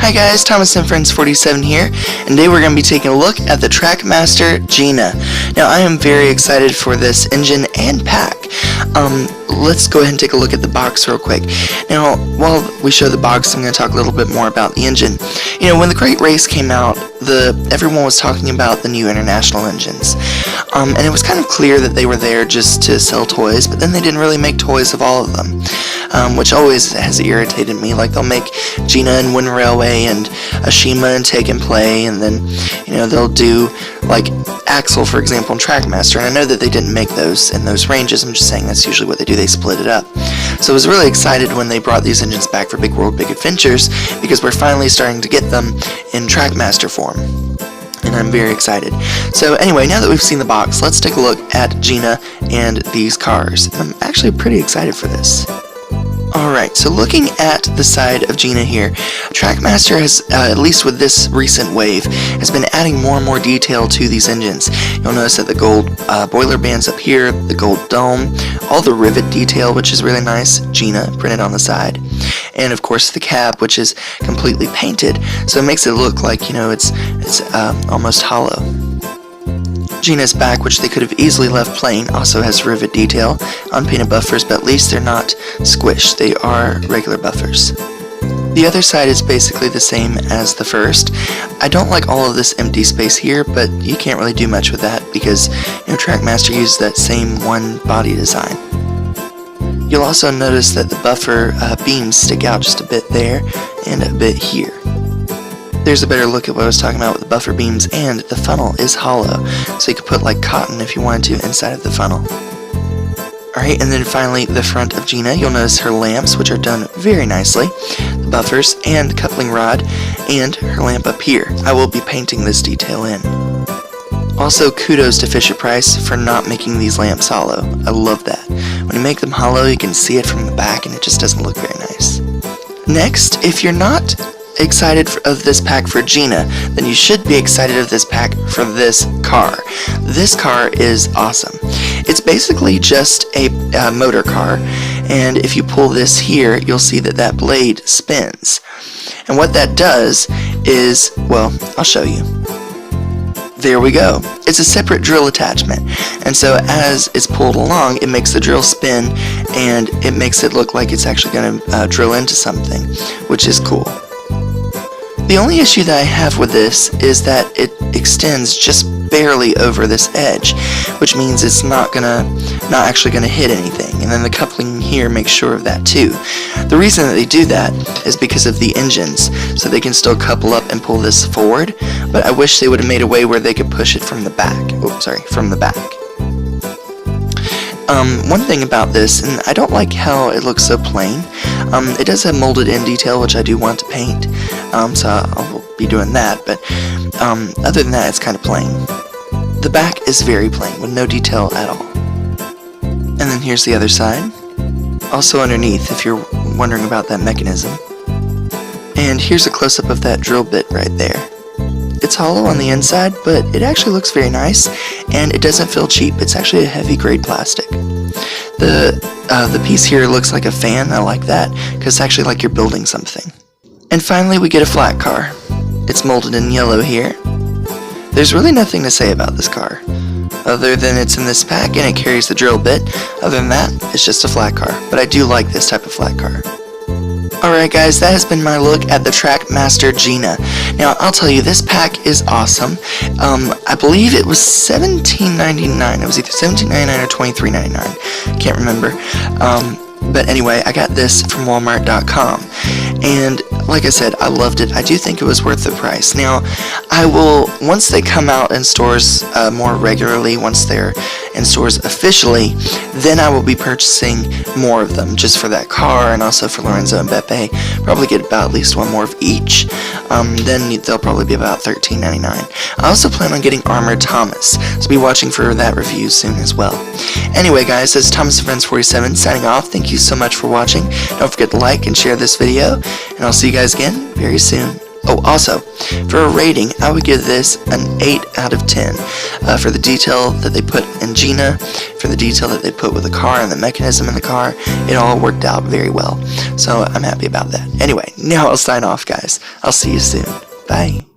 Hi guys, Thomas and Friends 47 here, and today we're going to be taking a look at the Trackmaster Gina. Now I am very excited for this engine and pack. Let's go ahead and take a look at the box real quick. Now, while we show the box, I'm going to talk a little bit more about the engine. You know, when the Great Race came out, everyone was talking about the new international engines. And it was kind of clear that they were there just to sell toys, but then they didn't really make toys of all of them, which always has irritated me. Like, they'll make Gina and Wind Railway and Ashima and Take and Play, and then, you know, they'll do, like, Axle, for example, and Trackmaster, and I know that they didn't make those in those ranges. I'm just saying that's usually what they do. They split it up. So I was really excited when they brought these engines back for Big World, Big Adventures, because we're finally starting to get them in Trackmaster form. And I'm very excited. So anyway, now that we've seen the box, let's take a look at Gina and these cars. I'm actually pretty excited for this. Alright, so looking at the side of Gina here, Trackmaster has, at least with this recent wave, has been adding more and more detail to these engines. You'll notice that the gold boiler bands up here, the gold dome, all the rivet detail, which is really nice, Gina printed on the side, and of course the cab, which is completely painted, so it makes it look like, you know, it's almost hollow. Gina's back, which they could have easily left plain, also has rivet detail on painted buffers, but at least they're not squished. They are regular buffers. The other side is basically the same as the first. I don't like all of this empty space here, but you can't really do much with that because, you know, Trackmaster used that same one body design. You'll also notice that the buffer beams stick out just a bit there and a bit here. There's a better look at what I was talking about with the buffer beams, and the funnel is hollow, so you could put like cotton if you wanted to inside of the funnel. Alright, and then finally the front of Gina, you'll notice her lamps, which are done very nicely, the buffers and coupling rod, and her lamp up here. I will be painting this detail in. Also, kudos to Fisher-Price for not making these lamps hollow. I love that. When you make them hollow, you can see it from the back and it just doesn't look very nice. Next, if you're not excited of this pack for Gina, then you should be excited of this pack for this car. This car is awesome. It's basically just a motor car, and if you pull this here, you'll see that that blade spins. And what that does is, well, I'll show you. There we go. It's a separate drill attachment, and so as it's pulled along, it makes the drill spin, and it makes it look like it's actually going to drill into something, which is cool. The only issue that I have with this is that it extends just barely over this edge, which means it's not actually gonna hit anything, and then the coupling here makes sure of that too. The reason that they do that is because of the engines, so they can still couple up and pull this forward, but I wish they would have made a way where they could push it from the back. Oh, sorry, from the back. One thing about this, and I don't like how it looks so plain, it does have molded in detail, which I do want to paint, so I'll be doing that, but other than that, it's kind of plain. The back is very plain, with no detail at all. And then here's the other side, also underneath, if you're wondering about that mechanism. And here's a close-up of that drill bit right there. It's hollow on the inside, but it actually looks very nice, and it doesn't feel cheap. It's actually a heavy grade plastic. The piece here looks like a fan. I like that, because it's actually like you're building something. And finally, we get a flat car. It's molded in yellow here. There's really nothing to say about this car, other than it's in this pack and it carries the drill bit. Other than that, it's just a flat car, but I do like this type of flat car. Alright guys, that has been my look at the Trackmaster Gina. Now, I'll tell you, this pack is awesome. I believe it was $17.99. It was either $17.99 or $23.99. Can't remember. But anyway, I got this from Walmart.com. And like I said, I loved it. I do think it was worth the price. Now, I will, once they come out in stores more regularly, once they're in stores officially, then I will be purchasing more of them, just for that car and also for Lorenzo and Beppe. Probably get about at least one more of each. Then they'll probably be about $13.99. I also plan on getting Armored Thomas, so be watching for that review soon as well. Anyway guys, this is Thomas and Friends 47 signing off. Thank you so much for watching. Don't forget to like and share this video, and I'll see you guys again very soon. Oh, also, for a rating, I would give this an 8 out of 10 for the detail that they put in Gina, for the detail that they put with the car and the mechanism in the car. It all worked out very well, so I'm happy about that. Anyway, now I'll sign off, guys. I'll see you soon. Bye.